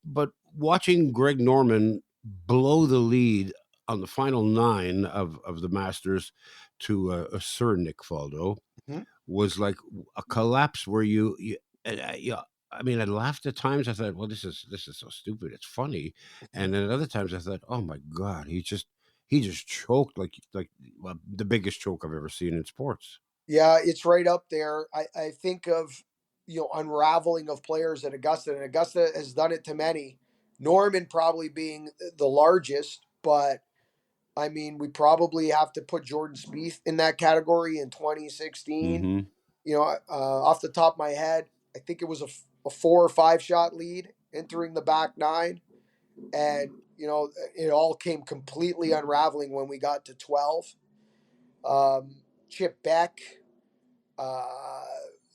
But watching Greg Norman blow the lead on the final nine of the Masters to a Sir Nick Faldo Mhm. was like a collapse where yeah. I mean, I laughed at times. I thought, well, this is so stupid. It's funny, and then at other times I thought, oh my god, he just choked like well, the biggest choke I've ever seen in sports. Yeah, it's right up there. I think of, unraveling of players at Augusta, and Augusta has done it to many. Norman probably being the largest, but I mean, we probably have to put Jordan Spieth in that category in 2016. Mm-hmm. Off the top of my head, I think it was a 4 or 5 shot lead entering the back nine, and it all came completely unraveling when we got to 12. Chip Beck. Uh,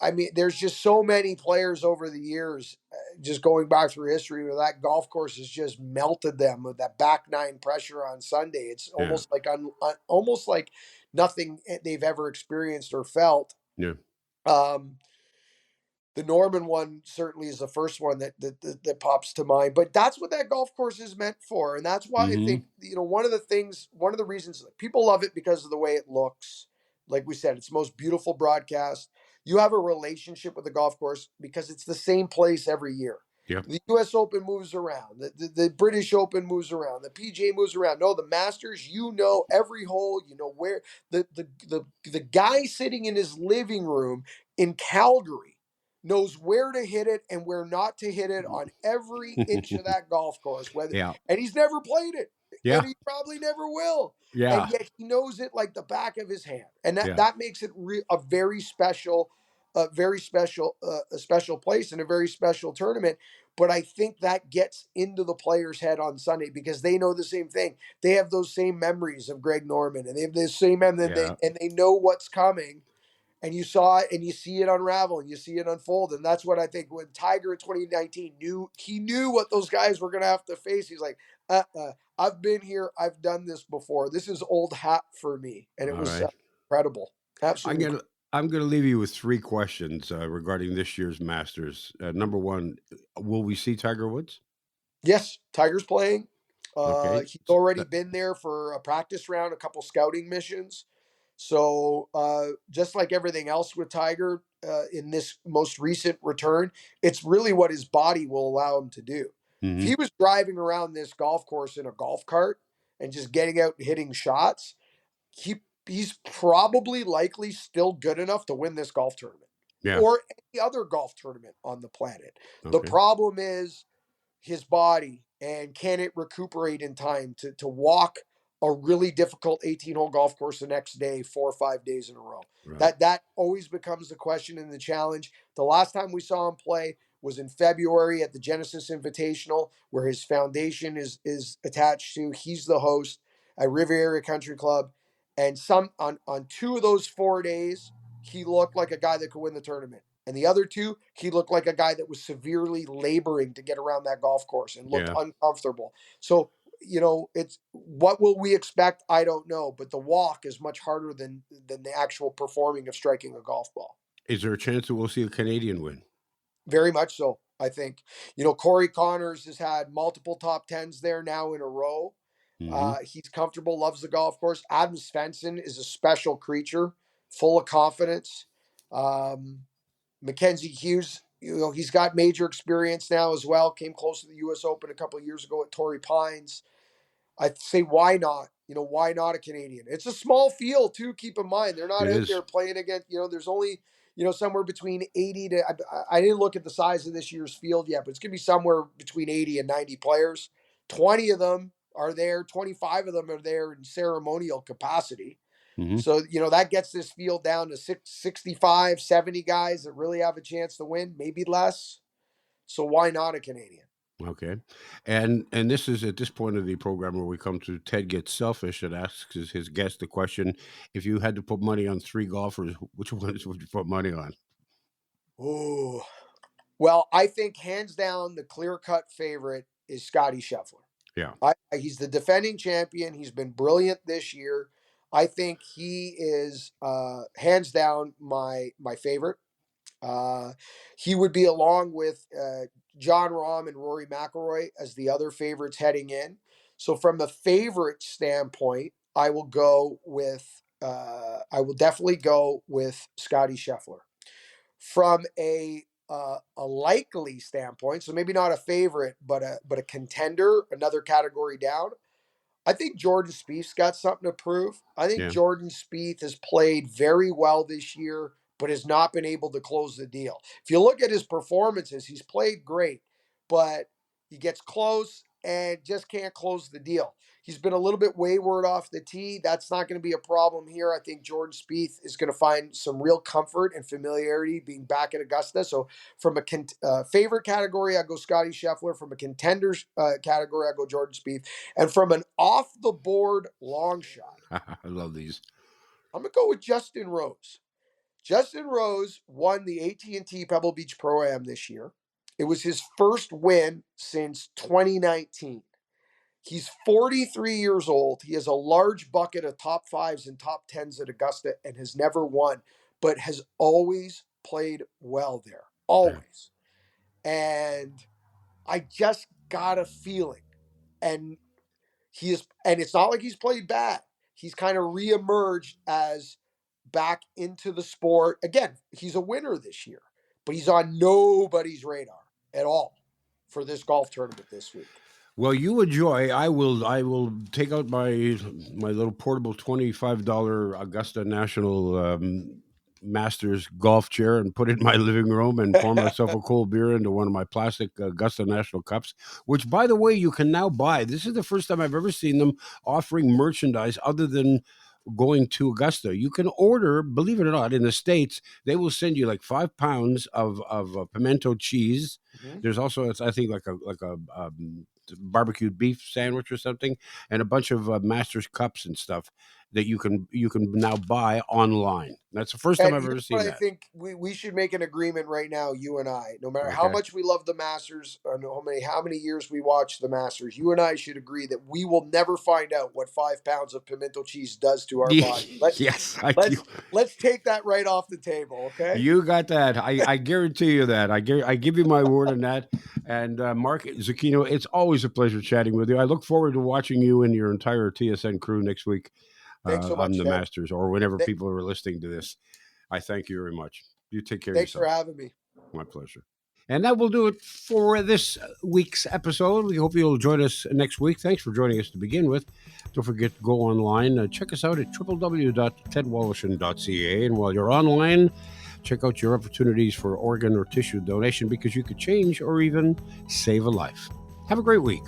I mean, there's just so many players over the years, just going back through history, where that golf course has just melted them with that back nine pressure on Sunday. It's Yeah. almost like nothing they've ever experienced or felt. Yeah. Um, the Norman one certainly is the first one that pops to mind. But that's what that golf course is meant for, and that's why I Mm-hmm. think one of the reasons that people love it because of the way it looks. Like we said, it's the most beautiful broadcast. You have a relationship with the golf course because it's the same place every year. Yeah. The U.S. Open moves around. The British Open moves around. The PGA moves around. No, the Masters. You know every hole. You know where the guy sitting in his living room in Calgary knows where to hit it and where not to hit it on every inch of that golf course. Yeah. And he's never played it, and Yeah. he probably never will. And Yeah. yet he knows it like the back of his hand, and that Yeah. that makes it a very special, a special place and a very special tournament. But I think that gets into the player's head on Sunday because they know the same thing. They have those same memories of Greg Norman, and they have the same, and Yeah. they know what's coming, and you saw it and you see it unravel and you see it unfold. And that's what I think when Tiger in 2019 knew what those guys were going to have to face. He's like, I've been here. I've done this before. This is old hat for me. And it All was right. incredible. I'm Absolutely. gonna I'm gonna leave you with three questions regarding this year's Masters. Number one, will we see Tiger Woods? Yes, Tiger's playing. Okay. He's already been there for a practice round, a couple scouting missions. So just like everything else with Tiger in this most recent return, it's really what his body will allow him to do. If Mm-hmm. he was driving around this golf course in a golf cart and just getting out and hitting shots, he's probably likely still good enough to win this golf tournament Yeah. or any other golf tournament on the planet. The Okay. problem is his body and can it recuperate in time to walk a really difficult 18-hole golf course the next day 4 or 5 days in a row. Right. That always becomes the question and the challenge. The last time we saw him play was in February at the Genesis Invitational, where his foundation is attached to. He's the host at Riviera Country Club, and some on 2 of those 4 days he looked like a guy that could win the tournament. And the other two, he looked like a guy that was severely laboring to get around that golf course and looked Yeah. uncomfortable. So, it's what will we expect? I don't know, but the walk is much harder than the actual performing of striking a golf ball. Is there a chance that we'll see a Canadian win? Very much so. I think, Corey Connors has had multiple top tens there now in a row. Mm-hmm. He's comfortable, loves the golf course. Adam Svensson is a special creature, full of confidence. Mackenzie Hughes, he's got major experience now as well. Came close to the U.S. Open a couple of years ago at Torrey Pines. I'd say why not? Why not a Canadian? It's a small field too. Keep in mind they're not It out is. there playing against. There's only somewhere between 80 to. I didn't look at the size of this year's field yet, but it's gonna be somewhere between 80 and 90 players. 20 of them are there. 25 of them are there in ceremonial capacity. Hmm. So, that gets this field down to 65, 70 guys that really have a chance to win, maybe less. So why not a Canadian? Okay. And this is at this point of the program where we come to Ted Gets Selfish and asks his guest the question, if you had to put money on three golfers, which ones would you put money on? Oh, well, I think hands down the clear-cut favorite is Scotty Scheffler. Yeah. He's the defending champion. He's been brilliant this year. I think he is hands down my favorite. He would be along with John Rahm and Rory McIlroy as the other favorites heading in. So from a favorite standpoint, I will definitely go with Scotty Scheffler. From a likely standpoint, so maybe not a favorite, but a contender, another category down. I think Jordan Spieth's got something to prove. I think Yeah. Jordan Spieth has played very well this year, but has not been able to close the deal. If you look at his performances, he's played great, but he gets close and just can't close the deal. He's been a little bit wayward off the tee. That's not going to be a problem here. I think Jordan Spieth is going to find some real comfort and familiarity being back at Augusta. So from a favorite category, I go Scotty Scheffler. From a contenders category, I go Jordan Spieth. And from an off-the-board long shot, I love these. I'm going to go with Justin Rose. Justin Rose won the AT&T Pebble Beach Pro-Am this year. It was his first win since 2019. He's 43 years old. He has a large bucket of top fives and top tens at Augusta and has never won, but has always played well there. Always. And I just got a feeling. And it's not like he's played bad. He's kind of reemerged as back into the sport. Again, he's a winner this year, but he's on nobody's radar at all for this golf tournament this week. Well, you enjoy. I will take out my little portable $25 Augusta National Masters golf chair and put it in my living room and pour myself a cold beer into one of my plastic Augusta National cups, which, by the way, you can now buy. This is the first time I've ever seen them offering merchandise other than going to Augusta. You can order, believe it or not, in the States, they will send you like 5 pounds of pimento cheese. Mm-hmm. There's also, I think, like a barbecued beef sandwich or something, and a bunch of Masters cups and stuff that you can now buy online. That's the first time I've ever seen that. I think we should make an agreement right now, you and I, no matter Okay. how much we love the Masters, or how many years we watch the Masters, you and I should agree that we will never find out what 5 pounds of pimento cheese does to our body. Let's take that right off the table, okay? You got that. I guarantee you that. I give you my word on that. And Mark Zecchino, it's always a pleasure chatting with you. I look forward to watching you and your entire TSN crew next week. Thanks so much, on the Ted. Masters, or whenever people are listening to this. I thank you very much. You take care Thanks of yourself. for having me. My pleasure. And that will do it for this week's episode. We hope you'll join us next week. Thanks for joining us to begin with. Don't forget to go online. Check us out at www.tedwallishin.ca. And while you're online, check out your opportunities for organ or tissue donation, because you could change or even save a life. Have a great week.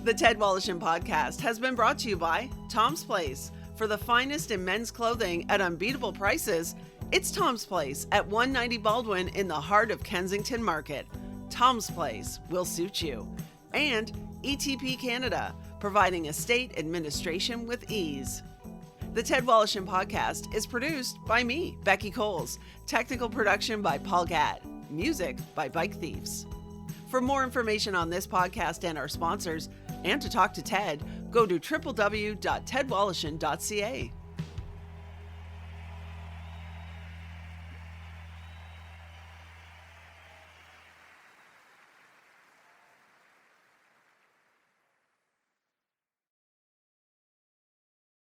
The Ted Wallishin Podcast has been brought to you by Tom's Place. For the finest in men's clothing at unbeatable prices, it's Tom's Place at 190 Baldwin in the heart of Kensington Market. Tom's Place will suit you. And ETP Canada, providing estate administration with ease. The Ted Wallishin Podcast is produced by me, Becky Coles. Technical production by Paul Gatt. Music by Bike Thieves. For more information on this podcast and our sponsors, and to talk to Ted, go to www.tedwallishin.ca.